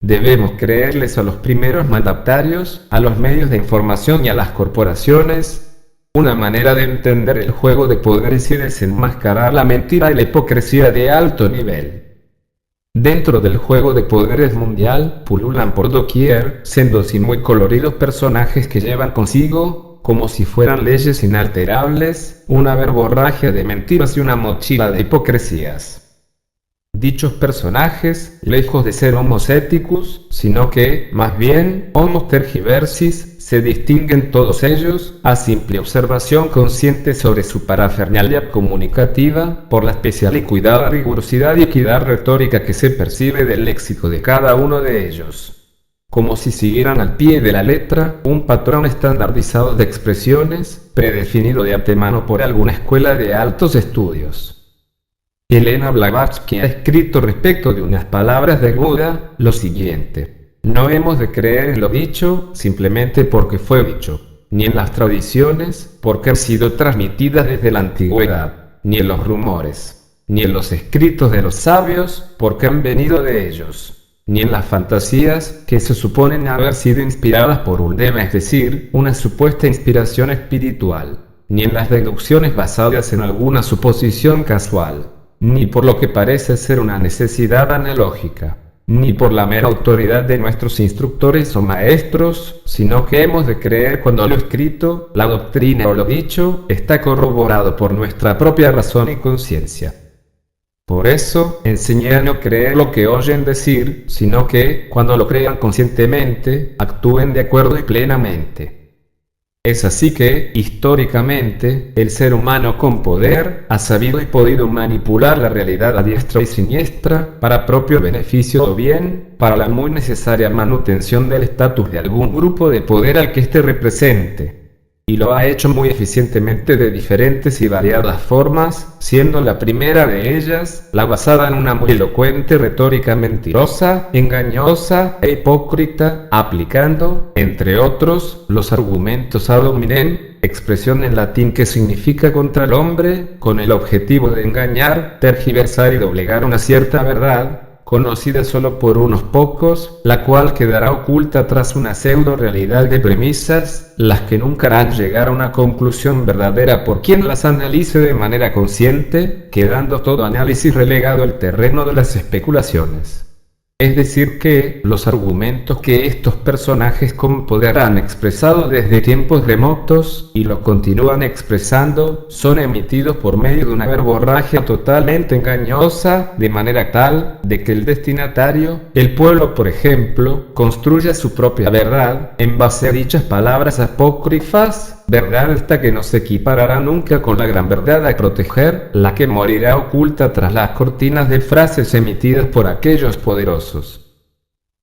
Debemos creerles a los primeros mandatarios, a los medios de información y a las corporaciones. Una manera de entender el juego de poder es desenmascarar la mentira y la hipocresía de alto nivel. Dentro del juego de poderes mundial, pululan por doquier, sendos y muy coloridos personajes que llevan consigo, como si fueran leyes inalterables, una verborragia de mentiras y una mochila de hipocresías. Dichos personajes, lejos de ser homos éticos, sino que, más bien, homos tergiversis, se distinguen todos ellos, a simple observación consciente sobre su parafernalia comunicativa, por la especial y cuidada rigurosidad y equidad retórica que se percibe del léxico de cada uno de ellos. Como si siguieran al pie de la letra, un patrón estandarizado de expresiones, predefinido de antemano por alguna escuela de altos estudios. Elena Blavatsky ha escrito respecto de unas palabras de Buda, lo siguiente: no hemos de creer en lo dicho, simplemente porque fue dicho, ni en las tradiciones, porque han sido transmitidas desde la antigüedad, ni en los rumores, ni en los escritos de los sabios, porque han venido de ellos, ni en las fantasías, que se suponen haber sido inspiradas por un deva, es decir, una supuesta inspiración espiritual, ni en las deducciones basadas en alguna suposición casual, ni por lo que parece ser una necesidad analógica, ni por la mera autoridad de nuestros instructores o maestros, sino que hemos de creer cuando lo escrito, la doctrina o lo dicho, está corroborado por nuestra propia razón y conciencia. Por eso, enseñé a no creer lo que oyen decir, sino que, cuando lo crean conscientemente, actúen de acuerdo y plenamente. Es así que, históricamente, el ser humano con poder ha sabido y podido manipular la realidad a diestra y siniestra, para propio beneficio o bien, para la muy necesaria manutención del estatus de algún grupo de poder al que éste represente. Y lo ha hecho muy eficientemente de diferentes y variadas formas, siendo la primera de ellas, la basada en una muy elocuente retórica mentirosa, engañosa e hipócrita, aplicando, entre otros, los argumentos ad hominem, expresión en latín que significa contra el hombre, con el objetivo de engañar, tergiversar y doblegar una cierta verdad, conocida solo por unos pocos, la cual quedará oculta tras una pseudo-realidad de premisas, las que nunca harán llegar a una conclusión verdadera por quien las analice de manera consciente, quedando todo análisis relegado al terreno de las especulaciones. Es decir que, los argumentos que estos personajes con poder han expresado desde tiempos remotos, y lo continúan expresando, son emitidos por medio de una verborragia totalmente engañosa, de manera tal, de que el destinatario, el pueblo por ejemplo, construya su propia verdad, en base a dichas palabras apócrifas, verdad esta que no se equiparará nunca con la gran verdad a proteger, la que morirá oculta tras las cortinas de frases emitidas por aquellos poderosos.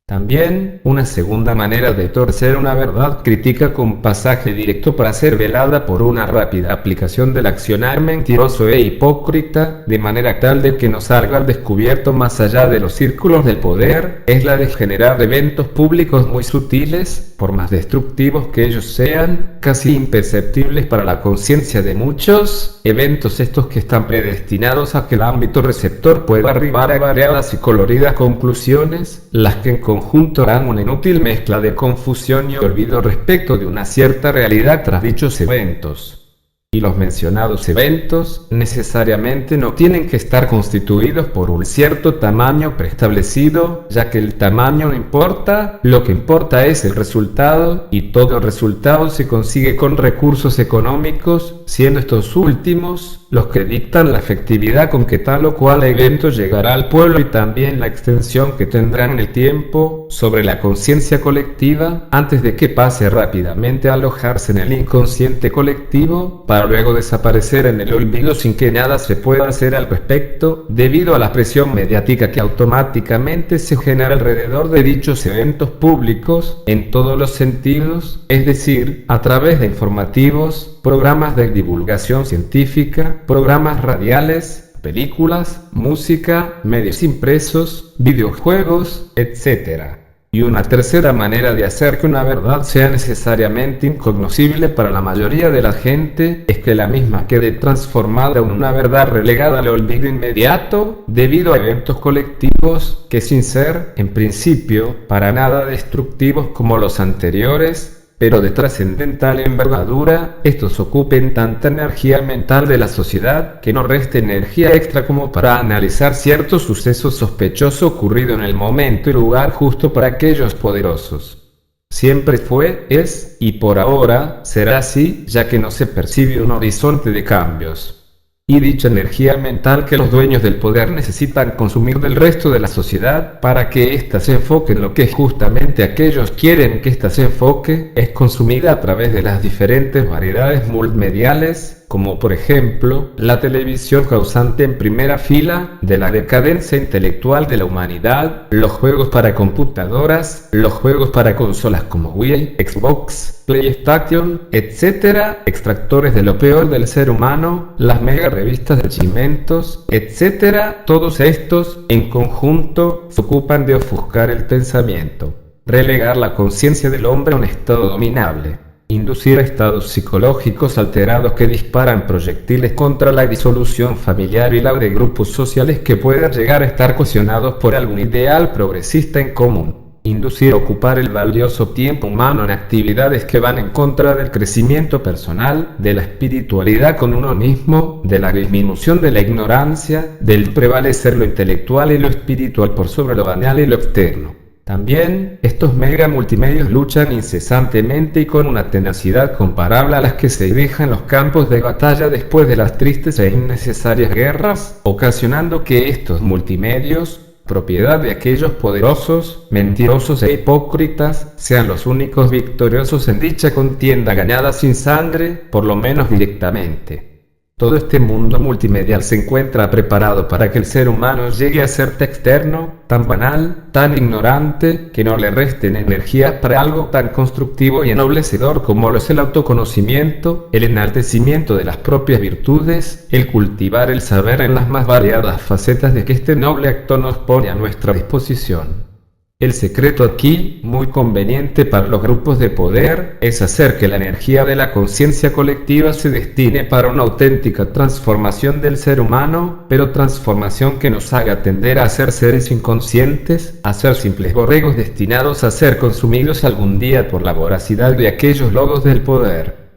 También, una segunda manera de torcer una verdad crítica con pasaje directo para ser velada por una rápida aplicación del accionar mentiroso e hipócrita, de manera tal de que no salga al descubierto más allá de los círculos del poder, es la de generar eventos públicos muy sutiles, por más destructivos que ellos sean, casi imperceptibles para la conciencia de muchos, eventos estos que están predestinados a que el ámbito receptor pueda arribar a variadas y coloridas conclusiones, las que en conjunto harán una inútil mezcla de confusión y olvido respecto de una cierta realidad tras dichos eventos. Y los mencionados eventos, necesariamente no tienen que estar constituidos por un cierto tamaño preestablecido, ya que el tamaño no importa, lo que importa es el resultado, y todo resultado se consigue con recursos económicos, siendo estos últimos los que dictan la efectividad con que tal o cual evento llegará al pueblo y también la extensión que tendrá en el tiempo sobre la conciencia colectiva, antes de que pase rápidamente a alojarse en el inconsciente colectivo, para luego desaparecer en el olvido sin que nada se pueda hacer al respecto, debido a la presión mediática que automáticamente se genera alrededor de dichos eventos públicos, en todos los sentidos, es decir, a través de informativos, programas de divulgación científica, programas radiales, películas, música, medios impresos, videojuegos, etc. Y una tercera manera de hacer que una verdad sea necesariamente incognoscible para la mayoría de la gente es que la misma quede transformada en una verdad relegada al olvido inmediato debido a eventos colectivos que, sin ser, en principio, para nada destructivos como los anteriores, pero de trascendental envergadura, estos ocupen tanta energía mental de la sociedad que no reste energía extra como para analizar cierto suceso sospechoso ocurrido en el momento y lugar justo para aquellos poderosos. Siempre fue, es, y por ahora, será así, ya que no se percibe un horizonte de cambios. Y dicha energía mental que los dueños del poder necesitan consumir del resto de la sociedad para que ésta se enfoque en lo que justamente aquellos quieren que ésta se enfoque, es consumida a través de las diferentes variedades multimediales, como por ejemplo, la televisión causante en primera fila de la decadencia intelectual de la humanidad, los juegos para computadoras, los juegos para consolas como Wii, Xbox, PlayStation, etc., extractores de lo peor del ser humano, las mega revistas de chimentos, etc., todos estos, en conjunto, se ocupan de ofuscar el pensamiento, relegar la conciencia del hombre a un estado dominable, inducir estados psicológicos alterados que disparan proyectiles contra la disolución familiar y la de grupos sociales que puedan llegar a estar cohesionados por algún ideal progresista en común, inducir a ocupar el valioso tiempo humano en actividades que van en contra del crecimiento personal, de la espiritualidad con uno mismo, de la disminución de la ignorancia, del prevalecer lo intelectual y lo espiritual por sobre lo banal y lo externo. También, estos mega multimedios luchan incesantemente y con una tenacidad comparable a las que se deja en los campos de batalla después de las tristes e innecesarias guerras, ocasionando que estos multimedios, propiedad de aquellos poderosos, mentirosos e hipócritas, sean los únicos victoriosos en dicha contienda ganada sin sangre, por lo menos directamente. Todo este mundo multimedial se encuentra preparado para que el ser humano llegue a ser tan externo, tan banal, tan ignorante, que no le resten energías para algo tan constructivo y ennoblecedor como lo es el autoconocimiento, el enaltecimiento de las propias virtudes, el cultivar el saber en las más variadas facetas de que este noble acto nos pone a nuestra disposición. El secreto aquí, muy conveniente para los grupos de poder, es hacer que la energía de la conciencia colectiva se destine para una auténtica transformación del ser humano, pero transformación que nos haga tender a ser seres inconscientes, a ser simples borregos destinados a ser consumidos algún día por la voracidad de aquellos lobos del poder.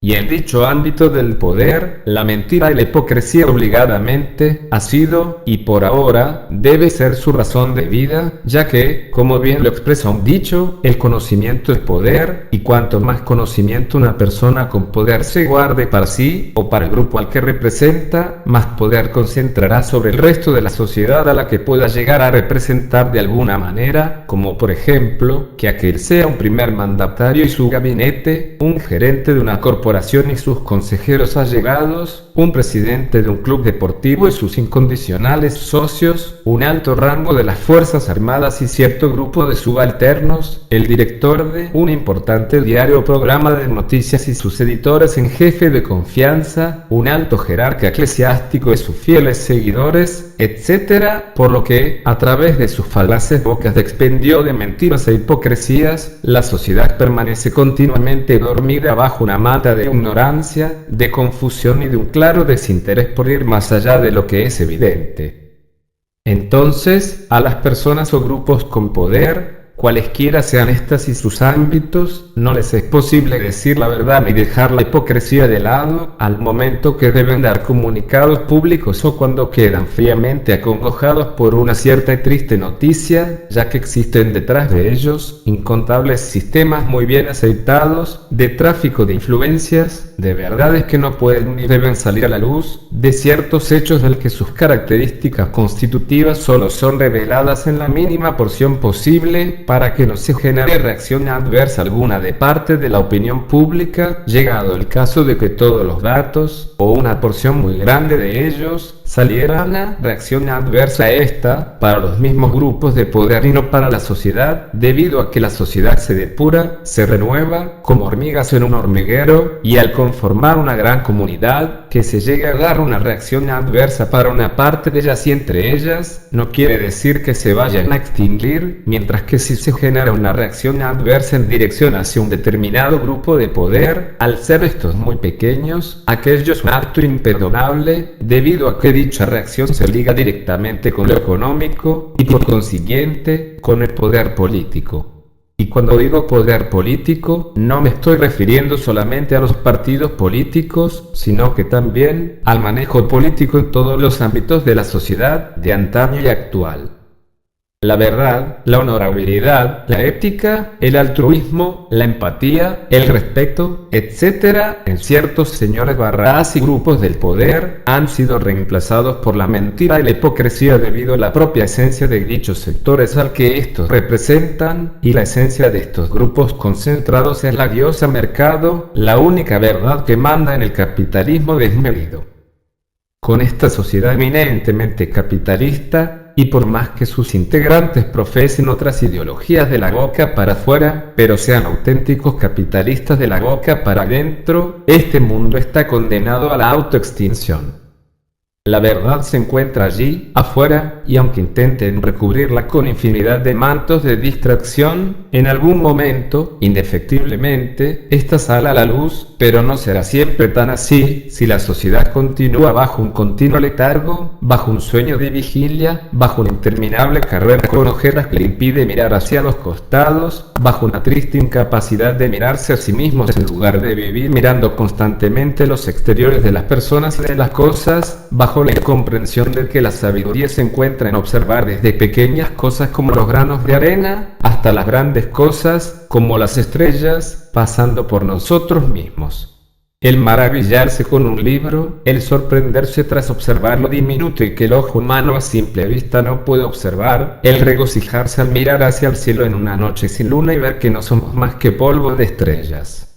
Y en dicho ámbito del poder, la mentira y la hipocresía obligadamente ha sido, y por ahora, debe ser su razón de vida, ya que, como bien lo expresa un dicho, el conocimiento es poder, y cuanto más conocimiento una persona con poder se guarde para sí, o para el grupo al que representa, más poder concentrará sobre el resto de la sociedad a la que pueda llegar a representar de alguna manera, como por ejemplo, que aquel sea un primer mandatario y su gabinete, un gerente de una corporación y sus consejeros allegados, un presidente de un club deportivo y sus incondicionales socios, un alto rango de las Fuerzas Armadas y cierto grupo de subalternos, el director de un importante diario o programa de noticias y sus editores en jefe de confianza, un alto jerarca eclesiástico y sus fieles seguidores, etc., por lo que, a través de sus falaces bocas de expendio de mentiras e hipocresías, la sociedad permanece continuamente dormida bajo una mata de ignorancia, de confusión y de un claro desinterés por ir más allá de lo que es evidente. Entonces, a las personas o grupos con poder, cualesquiera sean estas y sus ámbitos, no les es posible decir la verdad ni dejar la hipocresía de lado, al momento que deben dar comunicados públicos o cuando quedan fríamente acongojados por una cierta y triste noticia, ya que existen detrás de ellos incontables sistemas muy bien aceitados, de tráfico de influencias, de verdades que no pueden ni deben salir a la luz, de ciertos hechos del que sus características constitutivas solo son reveladas en la mínima porción posible, para que no se genere reacción adversa alguna de parte de la opinión pública, llegado el caso de que todos los datos, o una porción muy grande de ellos, saliera una reacción adversa a esta, para los mismos grupos de poder y no para la sociedad, debido a que la sociedad se depura, se renueva, como hormigas en un hormiguero, y al conformar una gran comunidad, que se llegue a dar una reacción adversa para una parte de ellas y entre ellas, no quiere decir que se vayan a extinguir, mientras que si se genera una reacción adversa en dirección hacia un determinado grupo de poder, al ser estos muy pequeños, aquello es un acto imperdonable, debido a que dicha reacción se liga directamente con lo económico, y por consiguiente, con el poder político. Y cuando digo poder político, no me estoy refiriendo solamente a los partidos políticos, sino que también al manejo político en todos los ámbitos de la sociedad, de antaño y actual. La verdad, la honorabilidad, la ética, el altruismo, la empatía, el respeto, etc., en ciertos señores barras y grupos del poder, han sido reemplazados por la mentira y la hipocresía debido a la propia esencia de dichos sectores al que estos representan, y la esencia de estos grupos concentrados es la diosa mercado, la única verdad que manda en el capitalismo desmedido. Con esta sociedad eminentemente capitalista, y por más que sus integrantes profesen otras ideologías de la boca para afuera, pero sean auténticos capitalistas de la boca para adentro, este mundo está condenado a la autoextinción. La verdad se encuentra allí, afuera, y aunque intenten recubrirla con infinidad de mantos de distracción, en algún momento, indefectiblemente, esta sale a la luz, pero no será siempre tan así, si la sociedad continúa bajo un continuo letargo, bajo un sueño de vigilia, bajo una interminable carrera con ojeras que le impide mirar hacia los costados, bajo una triste incapacidad de mirarse a sí mismos en lugar de vivir mirando constantemente los exteriores de las personas y de las cosas, bajo la incomprensión de que la sabiduría se encuentra en observar desde pequeñas cosas como los granos de arena, hasta las grandes cosas, como las estrellas, pasando por nosotros mismos. El maravillarse con un libro, el sorprenderse tras observar lo diminuto y que el ojo humano a simple vista no puede observar, el regocijarse al mirar hacia el cielo en una noche sin luna y ver que no somos más que polvo de estrellas.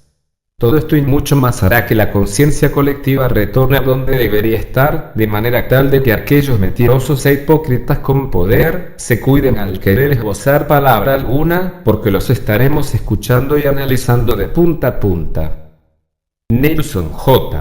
Todo esto y mucho más hará que la conciencia colectiva retorne a donde debería estar, de manera tal de que aquellos mentirosos e hipócritas con poder se cuiden al querer esbozar palabra alguna, porque los estaremos escuchando y analizando de punta a punta. Nelson J.